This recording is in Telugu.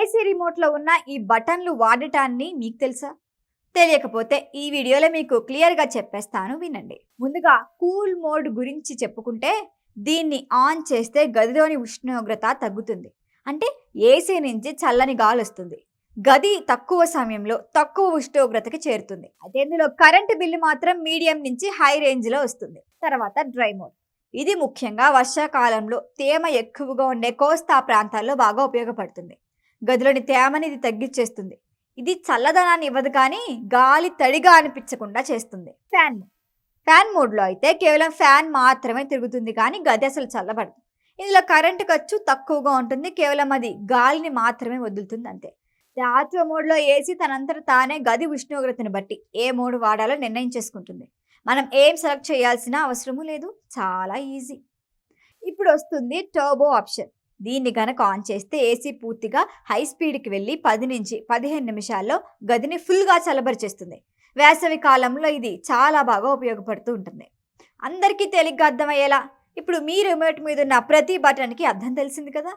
ఏసీ రిమోట్లో ఉన్న ఈ బటన్లు వాడటాన్ని మీకు తెలుసా? తెలియకపోతే ఈ వీడియోలో మీకు క్లియర్గా చెప్పేస్తాను, వినండి. ముందుగా కూల్ మోడ్ గురించి చెప్పుకుంటే, దీన్ని ఆన్ చేస్తే గదిలోని ఉష్ణోగ్రత తగ్గుతుంది. అంటే ఏసీ నుంచి చల్లని గాలి వస్తుంది. గది తక్కువ సమయంలో తక్కువ ఉష్ణోగ్రతకి చేరుతుంది. అయితే ఇందులో కరెంటు బిల్లు మాత్రం మీడియం నుంచి హై రేంజ్లో వస్తుంది. తర్వాత డ్రై మోడ్. ఇది ముఖ్యంగా వర్షాకాలంలో తేమ ఎక్కువగా ఉండే కోస్తా ప్రాంతాల్లో బాగా ఉపయోగపడుతుంది. గదిలోని తేమని ఇది తగ్గించేస్తుంది. ఇది చల్లదనాన్ని ఇవ్వదు, కానీ గాలి తడిగా అనిపించకుండా చేస్తుంది. ఫ్యాన్ మోడ్లో అయితే కేవలం ఫ్యాన్ మాత్రమే తిరుగుతుంది, కానీ గది అసలు చల్లబడదు. ఇందులో కరెంటు ఖర్చు తక్కువగా ఉంటుంది. కేవలం అది గాలిని మాత్రమే వదులుతుంది, అంతే. ఆటో మోడ్లో ఏసీ తనంతట తానే గది ఉష్ణోగ్రతను బట్టి ఏ మోడ్ వాడాలో నిర్ణయించేసుకుంటుంది. మనం ఏం సెలెక్ట్ చేయాల్సిన అవసరము లేదు, చాలా ఈజీ. ఇప్పుడు వస్తుంది టర్బో ఆప్షన్. దీన్ని గనక ఆన్ చేస్తే ఏసీ పూర్తిగా హై స్పీడ్కి వెళ్ళి 10 నుంచి 15 నిమిషాల్లో గదిని ఫుల్గా చల్లబరిచేస్తుంది. వేసవి కాలంలో ఇది చాలా బాగా ఉపయోగపడుతూ ఉంటుంది. అందరికీ తేలిగ్గా అర్థమయ్యేలా ఇప్పుడు మీ రిమోట్ మీద ఉన్న ప్రతి బటన్కి అర్థం తెలిసింది కదా.